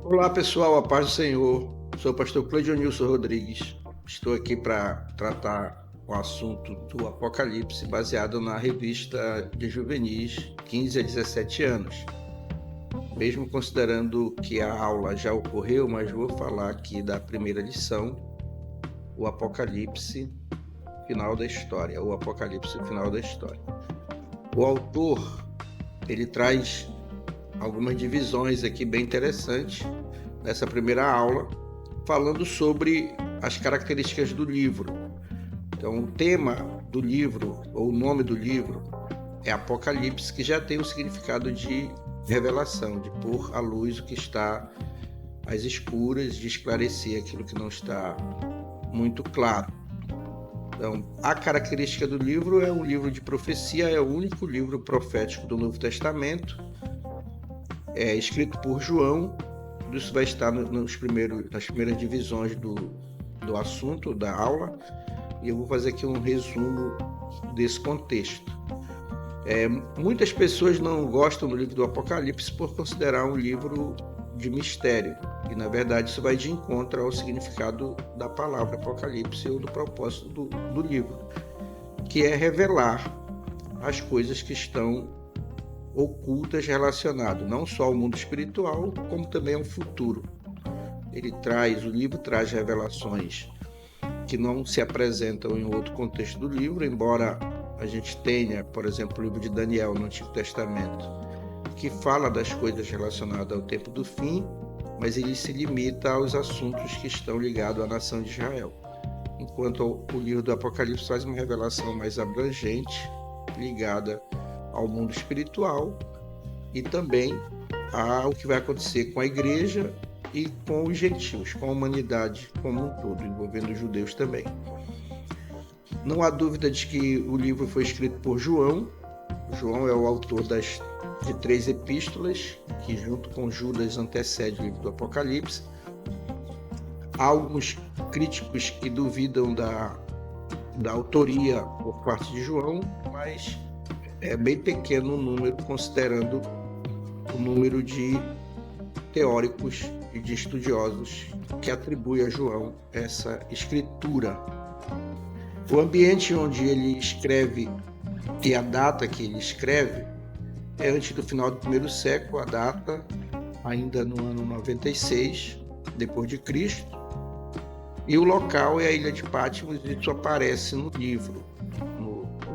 Olá pessoal, a paz do Senhor. Sou o pastor Cleidionilson Rodrigues. Estou aqui para tratar o assunto do Apocalipse baseado na revista de juvenis 15 a 17 anos. Mesmo considerando que a aula já ocorreu, mas vou falar aqui da primeira lição, o Apocalipse final da história, o Apocalipse final da história. O autor, ele traz algumas divisões aqui bem interessantes nessa primeira aula, falando sobre as características do livro. Então, o tema do livro, ou o nome do livro, é Apocalipse, que já tem o significado de revelação, de pôr à luz o que está às escuras, de esclarecer aquilo que não está muito claro. Então, a característica do livro é um livro de profecia, é o único livro profético do Novo Testamento, é escrito por João. Isso vai estar nas primeiras divisões do assunto, da aula, e eu vou fazer aqui um resumo desse contexto. Muitas pessoas não gostam do livro do Apocalipse por considerar um livro de mistério, e na verdade isso vai de encontro ao significado da palavra Apocalipse ou do propósito do livro, que é revelar as coisas que estão ocultas relacionadas não só ao mundo espiritual, como também ao futuro. O livro traz revelações que não se apresentam em outro contexto do livro, embora a gente tenha, por exemplo, o livro de Daniel no Antigo Testamento, que fala das coisas relacionadas ao tempo do fim, mas ele se limita aos assuntos que estão ligados à nação de Israel. Enquanto o livro do Apocalipse faz uma revelação mais abrangente, ligada ao mundo espiritual e também ao que vai acontecer com a igreja e com os gentios, com a humanidade como um todo, envolvendo os judeus também. Não há dúvida de que o livro foi escrito por João. João é o autor de 3 epístolas, que junto com Judas antecede o livro do Apocalipse. Há alguns críticos que duvidam da autoria por parte de João, mas é bem pequeno o número, considerando o número de teóricos e de estudiosos que atribui a João essa escritura. O ambiente onde ele escreve e a data que ele escreve é antes do final do primeiro século, a data ainda no ano 96 depois de Cristo, e o local é a ilha de Patmos, e isso aparece no livro.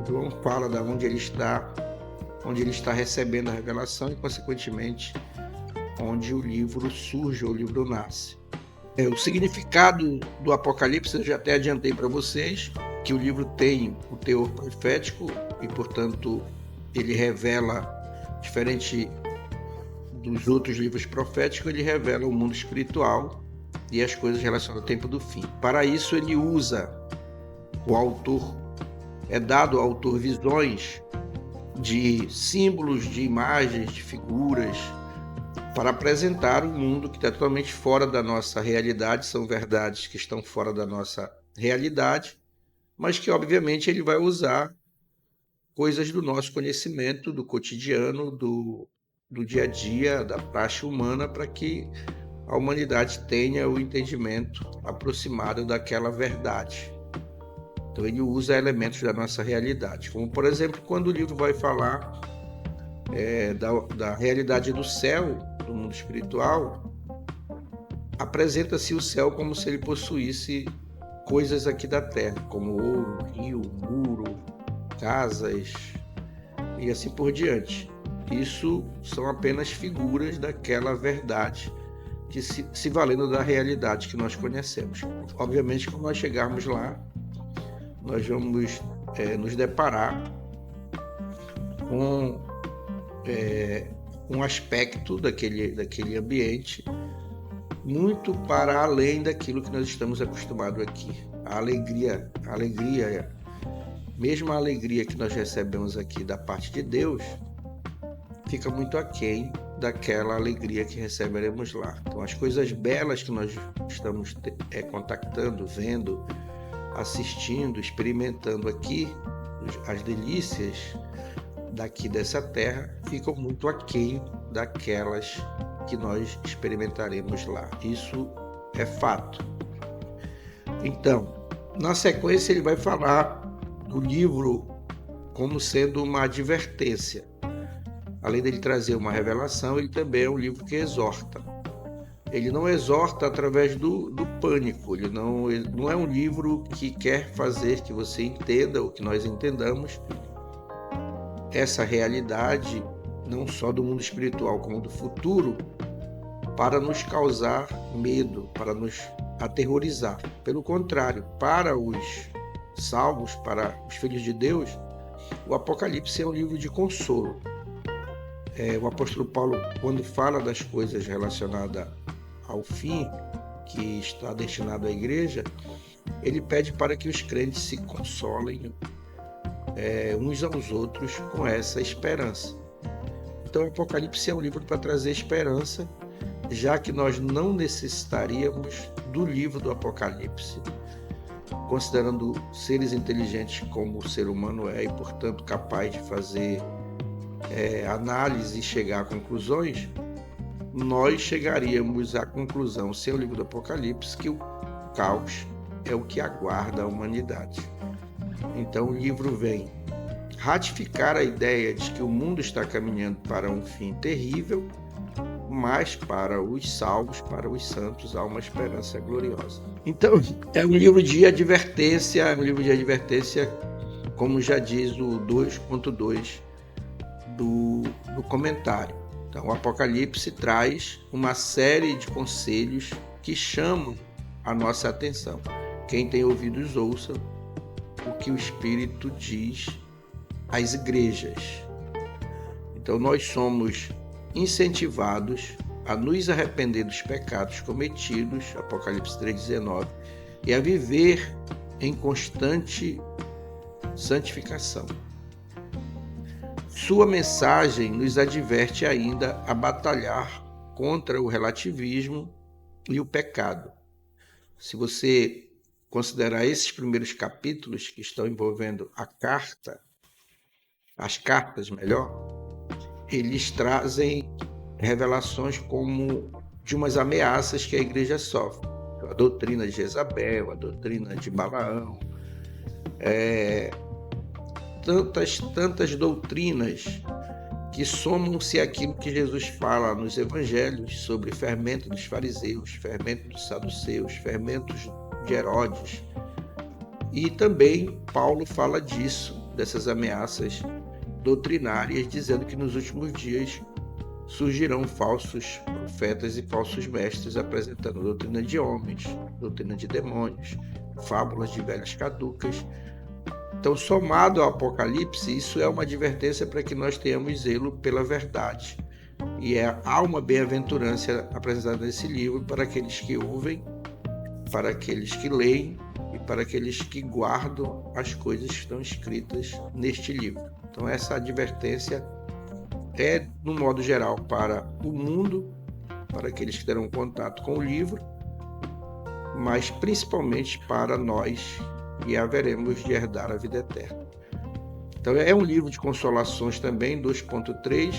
João fala de onde ele está recebendo a revelação e, consequentemente, onde o livro surge, o livro nasce. O significado do Apocalipse, eu já até adiantei para vocês, que o livro tem o teor profético e, portanto, ele revela, diferente dos outros livros proféticos, ele revela o mundo espiritual e as coisas relacionadas ao tempo do fim. Para isso, ele usa é dado ao autor visões de símbolos, de imagens, de figuras, para apresentar um mundo que está totalmente fora da nossa realidade, são verdades que estão fora da nossa realidade, mas que obviamente ele vai usar coisas do nosso conhecimento, do cotidiano, do dia a dia, da praxe humana, para que a humanidade tenha o entendimento aproximado daquela verdade. Então ele usa elementos da nossa realidade, como por exemplo quando o livro vai falar da realidade do céu, do mundo espiritual, apresenta-se o céu como se ele possuísse coisas aqui da terra, como ouro, rio, muro, casas e assim por diante. Isso são apenas figuras daquela verdade que se valendo da realidade que nós conhecemos. Obviamente, quando nós chegarmos lá, nós vamos nos deparar com um aspecto daquele ambiente muito para além daquilo que nós estamos acostumados aqui. A alegria, mesmo a alegria que nós recebemos aqui da parte de Deus, fica muito aquém daquela alegria que receberemos lá. Então, as coisas belas que nós estamos contactando, vendo, assistindo, experimentando aqui, as delícias daqui dessa terra, ficam muito aquém daquelas que nós experimentaremos lá. Isso é fato. Então, na sequência, ele vai falar do livro como sendo uma advertência. Além dele trazer uma revelação, ele também é um livro que exorta. Ele não exorta através do pânico, ele não é um livro que quer fazer que você entenda ou que nós entendamos essa realidade, não só do mundo espiritual, como do futuro, para nos causar medo, para nos aterrorizar. Pelo contrário, para os salvos, para os filhos de Deus, o Apocalipse é um livro de consolo. O apóstolo Paulo, quando fala das coisas relacionadas ao fim que está destinado à igreja, ele pede para que os crentes se consolem uns aos outros com essa esperança. Então, o Apocalipse é um livro para trazer esperança, já que nós não necessitaríamos do livro do Apocalipse, considerando seres inteligentes como o ser humano é e, portanto, capaz de fazer análise e chegar a conclusões, nós chegaríamos à conclusão, sem o livro do Apocalipse, que o caos é o que aguarda a humanidade. Então o livro vem ratificar a ideia de que o mundo está caminhando para um fim terrível, mas para os salvos, para os santos, há uma esperança gloriosa. Então é um livro de advertência, como já diz o 2.2 do comentário. Então, o Apocalipse traz uma série de conselhos que chamam a nossa atenção. Quem tem ouvidos, ouça o que o Espírito diz às igrejas. Então, nós somos incentivados a nos arrepender dos pecados cometidos, Apocalipse 3,19, e a viver em constante santificação. Sua mensagem nos adverte ainda a batalhar contra o relativismo e o pecado. Se você considerar esses primeiros capítulos que estão envolvendo as cartas, eles trazem revelações como de umas ameaças que a igreja sofre. A doutrina de Jezabel, a doutrina de Balaão, tantas doutrinas que somam-se àquilo que Jesus fala nos evangelhos sobre fermento dos fariseus, fermento dos saduceus, fermentos de Herodes. E também Paulo fala dessas ameaças doutrinárias, dizendo que nos últimos dias surgirão falsos profetas e falsos mestres apresentando doutrina de homens, doutrina de demônios, fábulas de velhas caducas. Então, somado ao Apocalipse, isso é uma advertência para que nós tenhamos zelo pela verdade. E há uma bem-aventurança apresentada nesse livro para aqueles que ouvem, para aqueles que leem e para aqueles que guardam as coisas que estão escritas neste livro. Então, essa advertência é, no modo geral, para o mundo, para aqueles que terão contato com o livro, mas principalmente para nós e haveremos de herdar a vida eterna. Então é um livro de consolações também, 2.3,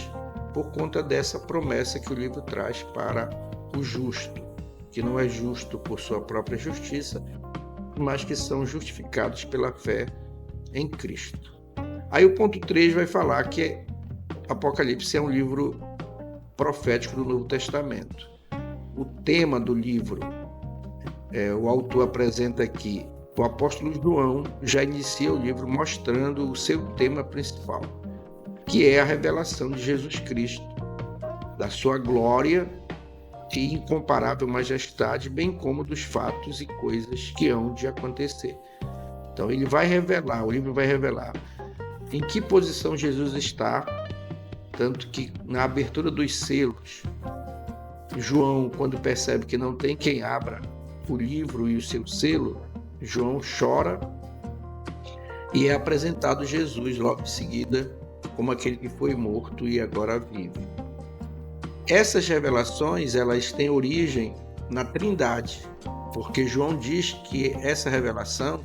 por conta dessa promessa que o livro traz para o justo, que não é justo por sua própria justiça, mas que são justificados pela fé em Cristo. Aí o ponto 3 vai falar que Apocalipse é um livro profético do Novo Testamento. O tema do livro, o autor apresenta aqui, o apóstolo João já inicia o livro mostrando o seu tema principal, que é a revelação de Jesus Cristo, da sua glória e incomparável majestade, bem como dos fatos e coisas que hão de acontecer. Então o livro vai revelar em que posição Jesus está, tanto que na abertura dos selos, João, quando percebe que não tem quem abra o livro e o seu selo, João chora e é apresentado Jesus logo em seguida como aquele que foi morto e agora vive. Essas revelações, elas têm origem na Trindade, porque João diz que essa revelação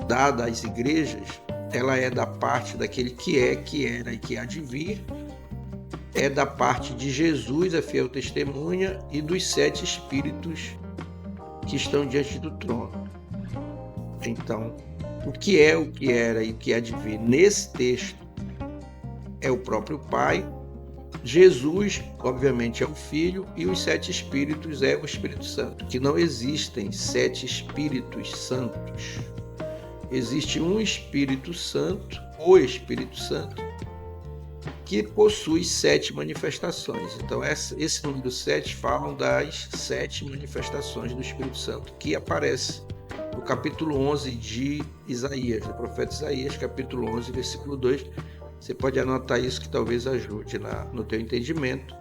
dada às igrejas, ela é da parte daquele que é, que era e que há de vir, é da parte de Jesus, a fiel testemunha, e dos 7 espíritos que estão diante do trono. Então, o que era e o que há de vir nesse texto é o próprio Pai. Jesus, obviamente, é o Filho, e os 7 espíritos é o Espírito Santo, que não existem 7 espíritos santos. Existe um Espírito Santo, o Espírito Santo, que possui 7 manifestações. Então, esse número 7 falam das 7 manifestações do Espírito Santo, que aparece no capítulo 11 de Isaías, do profeta Isaías, capítulo 11, versículo 2. Você pode anotar isso, que talvez ajude no teu entendimento.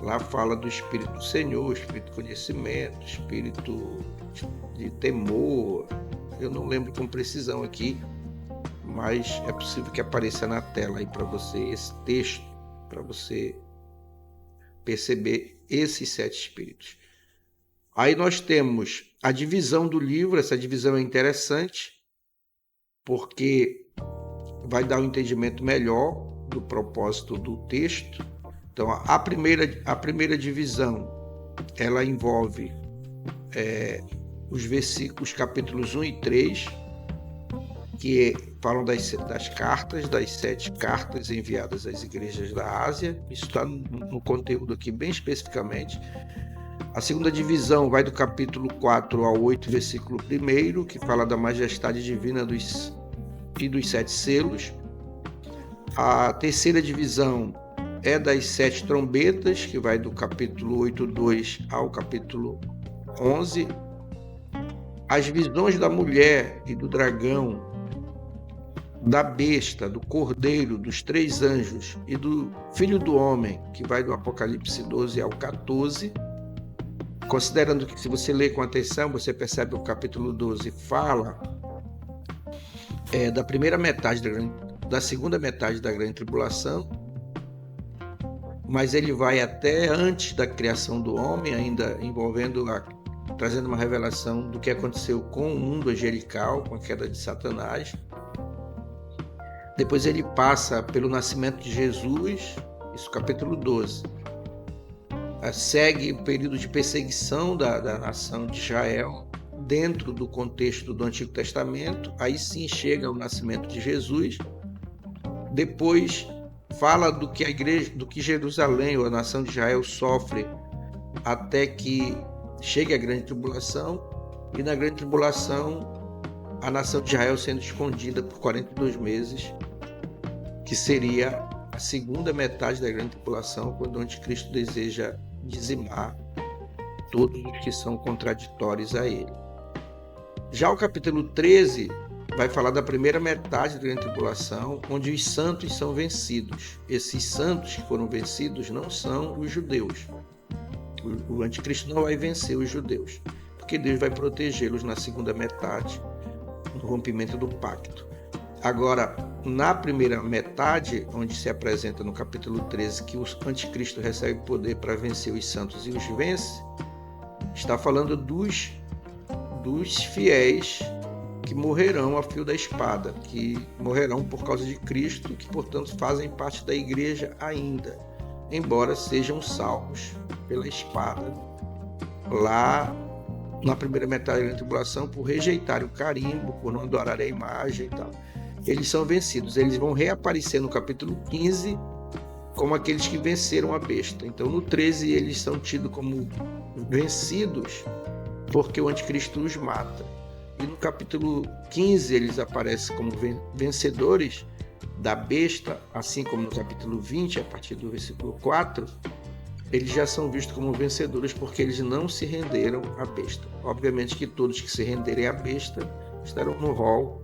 Lá fala do Espírito do Senhor, Espírito de conhecimento, Espírito de temor. Eu não lembro com precisão aqui, mas é possível que apareça na tela aí para você esse texto, para você perceber esses 7 espíritos. Aí nós temos a divisão do livro. Essa divisão é interessante, porque vai dar um entendimento melhor do propósito do texto. Então, a primeira divisão, ela envolve os versículos, capítulos 1 e 3, que falam das cartas, das 7 cartas enviadas às igrejas da Ásia. Isso está no conteúdo aqui bem especificamente. A segunda divisão vai do capítulo 4 ao 8, versículo 1, que fala da majestade divina e dos 7 selos. A terceira divisão é das 7 trombetas, que vai do capítulo 8.2 ao capítulo 11. As visões da mulher e do dragão, da besta, do cordeiro, dos 3 anjos e do filho do homem, que vai do Apocalipse 12 ao 14. Considerando que, se você ler com atenção, você percebe que o capítulo 12 fala da primeira metade da segunda metade da grande tribulação, mas ele vai até antes da criação do homem, ainda trazendo uma revelação do que aconteceu com o mundo angelical, com a queda de Satanás. Depois ele passa pelo nascimento de Jesus, isso capítulo 12. Segue o período de perseguição da nação de Israel, dentro do contexto do Antigo Testamento. Aí sim chega o nascimento de Jesus. Depois fala do que Jerusalém, ou a nação de Israel, sofre até que chegue a grande tribulação. E na grande tribulação, a nação de Israel sendo escondida por 42 meses, que seria a segunda metade da grande tribulação, quando o anticristo deseja dizimar todos os que são contraditórios a ele. Já o capítulo 13 vai falar da primeira metade da grande tribulação, onde os santos são vencidos. Esses santos que foram vencidos não são os judeus. O anticristo não vai vencer os judeus, porque Deus vai protegê-los na segunda metade, no rompimento do pacto. Agora, na primeira metade, onde se apresenta no capítulo 13 que o anticristo recebe poder para vencer os santos e os vence, está falando dos fiéis que morrerão a fio da espada, que morrerão por causa de Cristo, que, portanto, fazem parte da igreja ainda, embora sejam salvos pela espada lá na primeira metade da tribulação, por rejeitarem o carimbo, por não adorarem a imagem e tal. Eles são vencidos. Eles vão reaparecer no capítulo 15 como aqueles que venceram a besta. Então, no 13, eles são tidos como vencidos porque o anticristo os mata. E no capítulo 15, eles aparecem como vencedores da besta, assim como no capítulo 20, a partir do versículo 4, eles já são vistos como vencedores porque eles não se renderam à besta. Obviamente que todos que se renderem à besta estarão no rol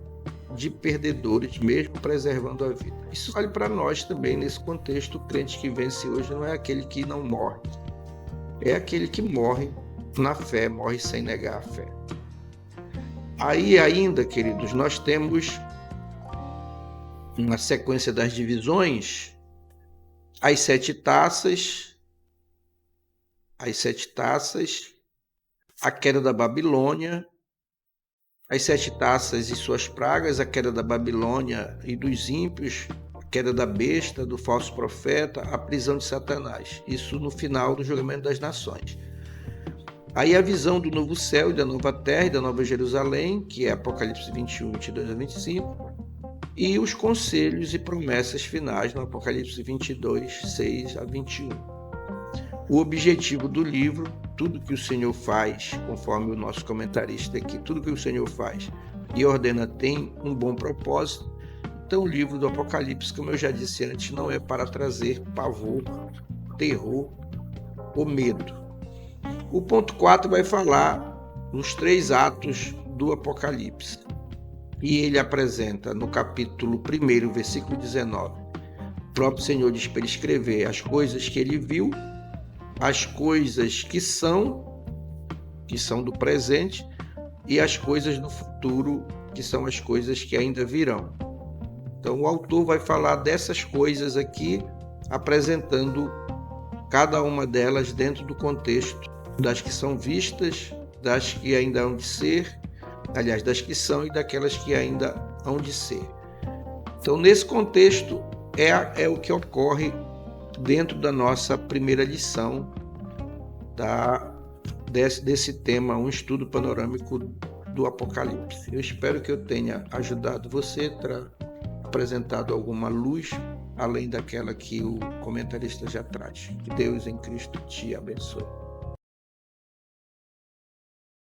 de perdedores, mesmo preservando a vida. Isso vale para nós também nesse contexto. O crente que vence hoje não é aquele que não morre, é aquele que morre na fé, morre sem negar a fé. Aí ainda, queridos, nós temos na sequência das divisões as 7 taças, a queda da Babilônia, as 7 taças e suas pragas, a queda da Babilônia e dos ímpios, queda da besta, do falso profeta, a prisão de Satanás. Isso no final do julgamento das nações. Aí a visão do novo céu e da nova terra e da nova Jerusalém, que é Apocalipse 21, 22 a 25, e os conselhos e promessas finais no Apocalipse 22, 6 a 21. O objetivo do livro, tudo que o Senhor faz, conforme o nosso comentarista aqui, tudo que o Senhor faz e ordena tem um bom propósito. Então o livro do Apocalipse, como eu já disse antes, não é para trazer pavor, terror ou medo. O ponto 4 vai falar nos 3 atos do Apocalipse. E ele apresenta no capítulo 1, versículo 19, o próprio Senhor diz para ele escrever as coisas que ele viu, as coisas que são do presente, e as coisas do futuro, que são as coisas que ainda virão. Então o autor vai falar dessas coisas aqui, apresentando cada uma delas dentro do contexto das que são vistas, das que ainda hão de ser, aliás, das que são e daquelas que ainda hão de ser. Então, nesse contexto, é o que ocorre dentro da nossa primeira lição desse tema, um estudo panorâmico do Apocalipse. Eu espero que eu tenha ajudado você, apresentado alguma luz, além daquela que o comentarista já traz. Que Deus em Cristo te abençoe.